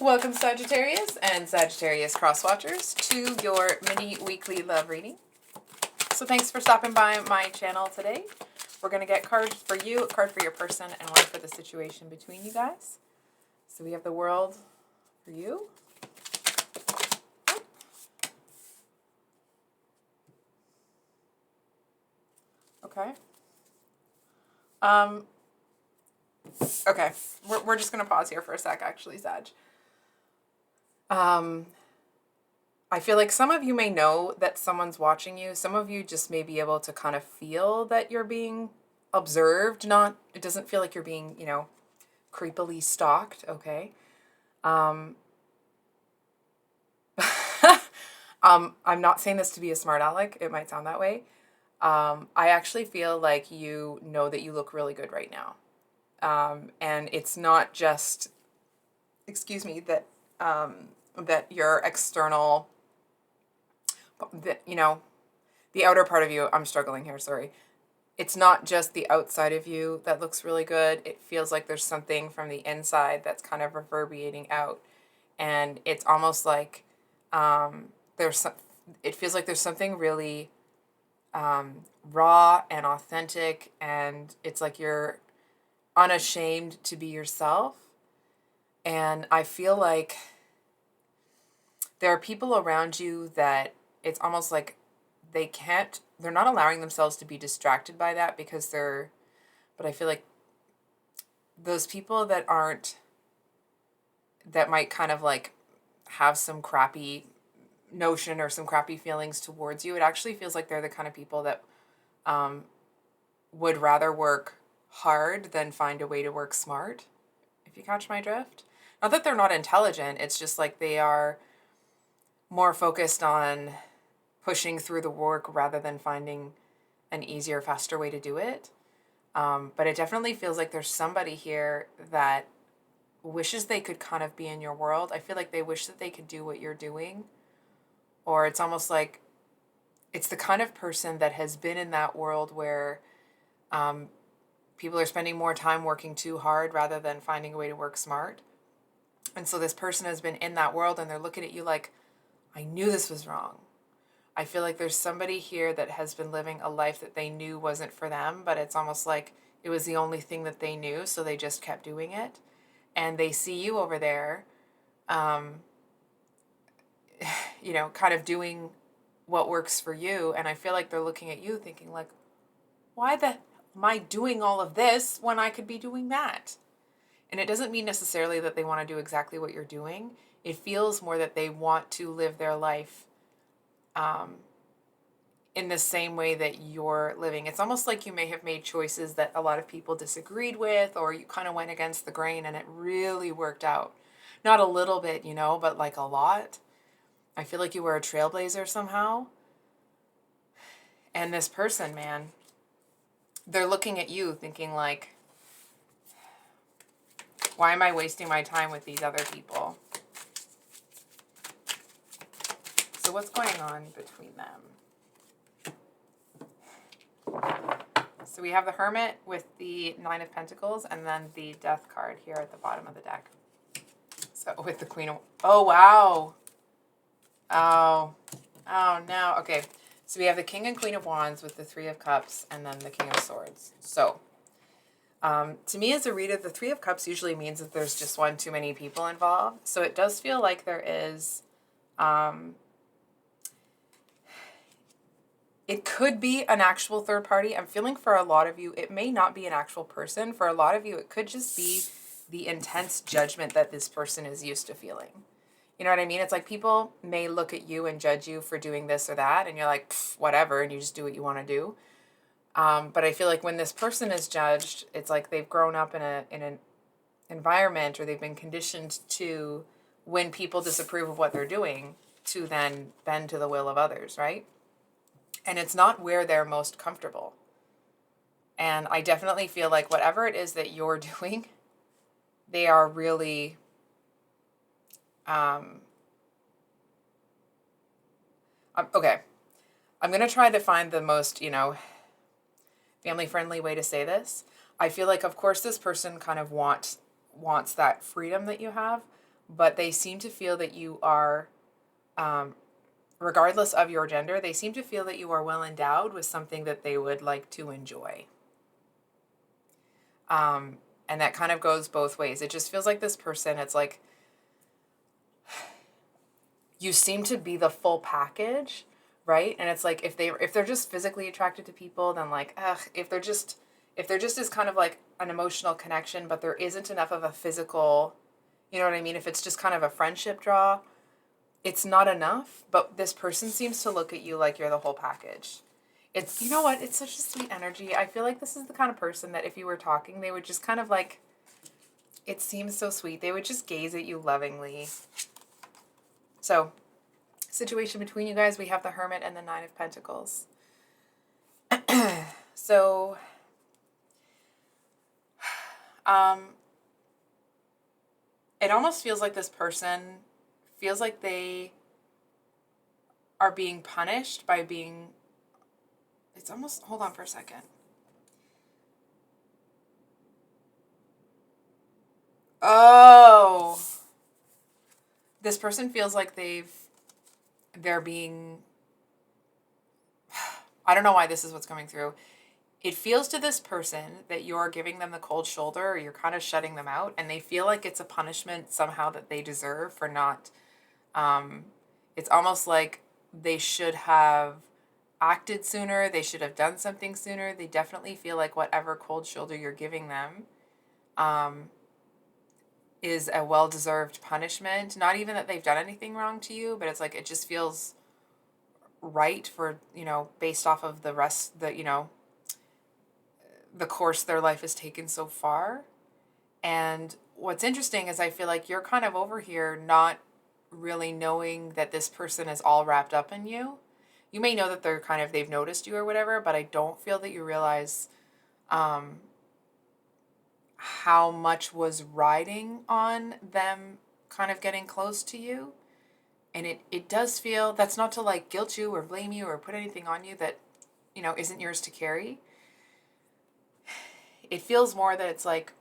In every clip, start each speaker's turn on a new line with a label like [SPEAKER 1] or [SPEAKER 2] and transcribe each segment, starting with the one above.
[SPEAKER 1] Welcome, Sagittarius and Sagittarius cross-watchers, to your mini weekly love reading. So thanks for stopping by my channel today. We're going to get cards for you, a card for your person, and one for the situation between you guys. So we have the World for you. Okay. Okay. We're just going to pause here for a sec, actually, Sag. I feel like some of you may know that someone's watching you. Some of you just may be able to kind of feel that you're being observed. It doesn't feel like you're being, creepily stalked. Okay. I'm not saying this to be a smart aleck. It might sound that way. I actually feel like you know that you look really good right now. And it's not just, that your external, the outer part of you, I'm struggling here, sorry. It's not just the outside of you that looks really good. It feels like there's something from the inside that's kind of reverberating out. And it's almost like it feels like there's something really raw and authentic, and it's like you're unashamed to be yourself. And I feel like there are people around you that it's almost like they're not allowing themselves to be distracted by that but I feel like those people that might kind of like have some crappy notion or some crappy feelings towards you, it actually feels like they're the kind of people that would rather work hard than find a way to work smart, if you catch my drift. Not that they're not intelligent, it's just like they are more focused on pushing through the work rather than finding an easier, faster way to do it. But it definitely feels like there's somebody here that wishes they could kind of be in your world. I feel like they wish that they could do what you're doing. Or it's almost like it's the kind of person that has been in that world where people are spending more time working too hard rather than finding a way to work smart. And so this person has been in that world and they're looking at you like, I knew this was wrong. I feel like there's somebody here that has been living a life that they knew wasn't for them, but it's almost like it was the only thing that they knew, so they just kept doing it. And they see you over there, kind of doing what works for you. And I feel like they're looking at you thinking like, why the am I doing all of this when I could be doing that? And it doesn't mean necessarily that they want to do exactly what you're doing. It feels more that they want to live their life in the same way that you're living. It's almost like you may have made choices that a lot of people disagreed with, or you kind of went against the grain and it really worked out. Not a little bit, but like a lot. I feel like you were a trailblazer somehow. And this person, man, they're looking at you thinking like, why am I wasting my time with these other people? So what's going on between them? So we have the Hermit with the Nine of Pentacles and then the Death card here at the bottom of the deck. So with the Queen of... Oh, wow. Oh no. Okay. So we have the King and Queen of Wands with the Three of Cups and then the King of Swords. So to me as a reader, the Three of Cups usually means that there's just one too many people involved. So it does feel like there is... it could be an actual third party. I'm feeling for a lot of you, it may not be an actual person. For a lot of you, it could just be the intense judgment that this person is used to feeling. You know what I mean? It's like people may look at you and judge you for doing this or that, and you're like, whatever, and you just do what you want to do. But I feel like when this person is judged, it's like they've grown up in an environment, or they've been conditioned to, when people disapprove of what they're doing, to then bend to the will of others, right? And it's not where they're most comfortable. And I definitely feel like whatever it is that you're doing, they are really... okay. I'm going to try to find the most, family-friendly way to say this. I feel like, of course, this person kind of wants that freedom that you have, but they seem to feel that you are, regardless of your gender, they seem to feel that you are well endowed with something that they would like to enjoy. And that kind of goes both ways. It just feels like this person, it's like you seem to be the full package, right? And it's like if they're just physically attracted to people, then like, if they're just as kind of like an emotional connection, but there isn't enough of a physical, you know what I mean? If it's just kind of a friendship draw, it's not enough. But this person seems to look at you like you're the whole package. It's, you know what? It's such a sweet energy. I feel like this is the kind of person that if you were talking, they would just kind of like, it seems so sweet. They would just gaze at you lovingly. So, situation between you guys, we have the Hermit and the Nine of Pentacles. So, it almost feels like this person feels like they are being punished by being, it's almost, hold on for a second. Oh, this person feels like they're being, I don't know why this is what's coming through. It feels to this person that you're giving them the cold shoulder, or you're kind of shutting them out, and they feel like it's a punishment somehow that they deserve for not, it's almost like they should have acted sooner, they should have done something sooner. They definitely feel like whatever cold shoulder you're giving them is a well-deserved punishment. Not even that they've done anything wrong to you, but it's like it just feels right for, based off of the rest, the course their life has taken so far. And what's interesting is I feel like you're kind of over here not really knowing that this person is all wrapped up in you. You may know that they've noticed you or whatever, but I don't feel that you realize how much was riding on them kind of getting close to you. And it does feel, that's not to like guilt you or blame you or put anything on you that, isn't yours to carry. It feels more that it's like,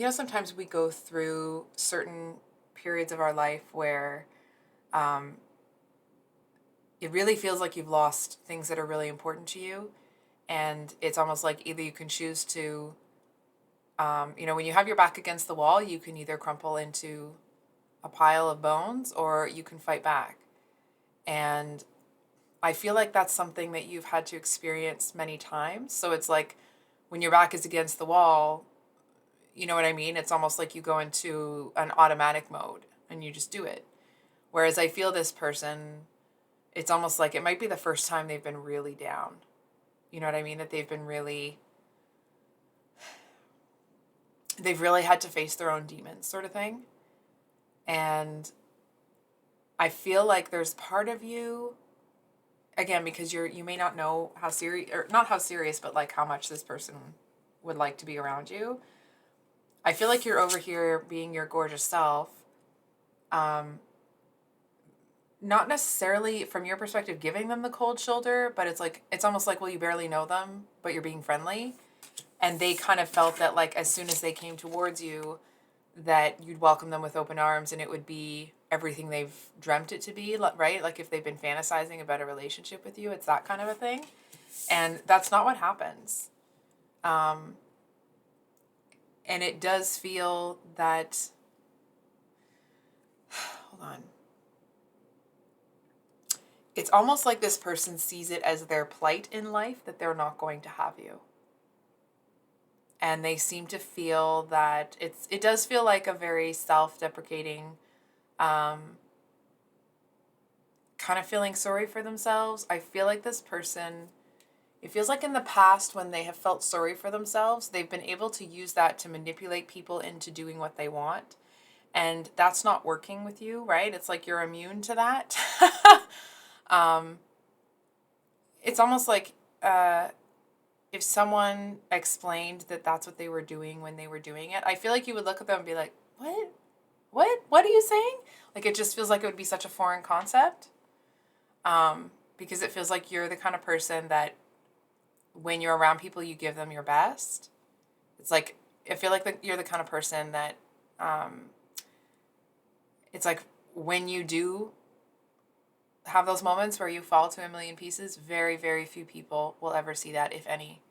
[SPEAKER 1] sometimes we go through certain periods of our life where it really feels like you've lost things that are really important to you. And it's almost like either you can choose to, when you have your back against the wall, you can either crumple into a pile of bones or you can fight back. And I feel like that's something that you've had to experience many times. So it's like when your back is against the wall, you know what I mean? It's almost like you go into an automatic mode and you just do it. Whereas I feel this person, it's almost like it might be the first time they've been really down. You know what I mean? That they've really had to face their own demons sort of thing. And I feel like there's part of you, again, because you may not know how serious, or not how serious, but like how much this person would like to be around you. I feel like you're over here being your gorgeous self. Not necessarily from your perspective giving them the cold shoulder, but it's almost like, well, you barely know them, but you're being friendly. And they kind of felt that like as soon as they came towards you, that you'd welcome them with open arms and it would be everything they've dreamt it to be, right? Like if they've been fantasizing about a relationship with you, it's that kind of a thing. And that's not what happens. And it does feel that, hold on. It's almost like this person sees it as their plight in life that they're not going to have you. And they seem to feel that it does feel like a very self-deprecating, kind of feeling sorry for themselves. I feel like this person, it feels like in the past when they have felt sorry for themselves, they've been able to use that to manipulate people into doing what they want. And that's not working with you, right? It's like you're immune to that. It's almost like if someone explained that that's what they were doing when they were doing it, I feel like you would look at them and be like, what? What are you saying? Like, it just feels like it would be such a foreign concept. Because it feels like you're the kind of person that when you're around people, you give them your best. It's like, I feel like you're the kind of person that, it's like when you do have those moments where you fall to a million pieces, very, very few people will ever see that, if any.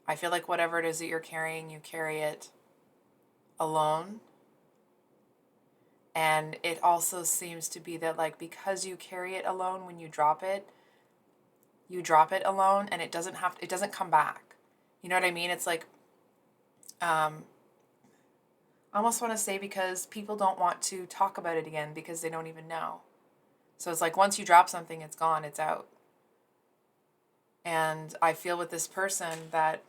[SPEAKER 1] I feel like whatever it is that you're carrying, you carry it alone. And it also seems to be that, like, because you carry it alone, when you drop it alone, and it doesn't come back. You know what I mean? It's like, I almost want to say, because people don't want to talk about it again because they don't even know. So it's like, once you drop something, it's gone, it's out. And I feel with this person that,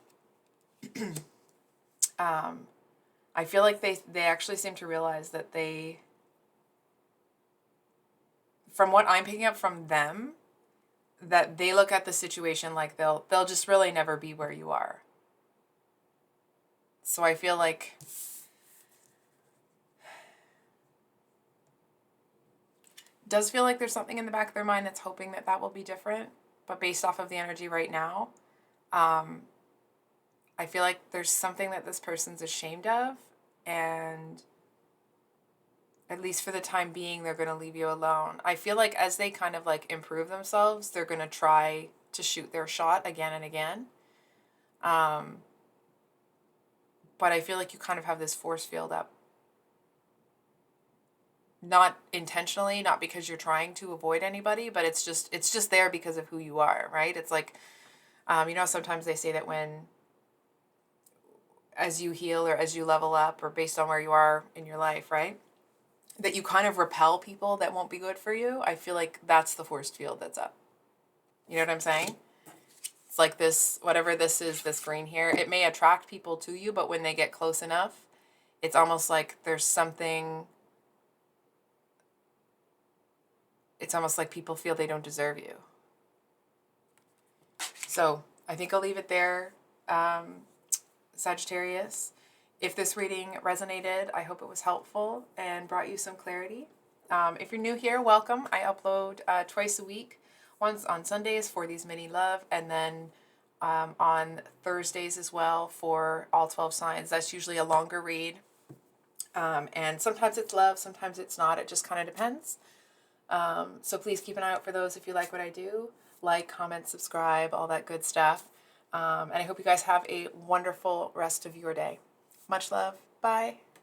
[SPEAKER 1] I feel like they actually seem to realize that from what I'm picking up from them, that they look at the situation like they'll just really never be where you are. So I feel like does feel like there's something in the back of their mind that's hoping that that will be different. But based off of the energy right now, I feel like there's something that this person's ashamed of, and at least for the time being, they're going to leave you alone. I feel like as they kind of like improve themselves, they're going to try to shoot their shot again and again. But I feel like you kind of have this force field up. Not intentionally, not because you're trying to avoid anybody, but it's just there because of who you are, right? It's like, sometimes they say that as you heal or as you level up or based on where you are in your life, right, that you kind of repel people that won't be good for you. I feel like that's the force field that's up. You know what I'm saying? It's like this, whatever this is, this green here, it may attract people to you, but when they get close enough, it's almost like there's something, it's almost like people feel they don't deserve you. So I think I'll leave it there, Sagittarius. If this reading resonated, I hope it was helpful and brought you some clarity. If you're new here, welcome. I upload twice a week, once on Sundays for these mini love, and then on Thursdays as well for all 12 signs. That's usually a longer read. And sometimes it's love, sometimes it's not. It just kind of depends. So please keep an eye out for those if you like what I do. Like, comment, subscribe, all that good stuff. And I hope you guys have a wonderful rest of your day. Much love. Bye.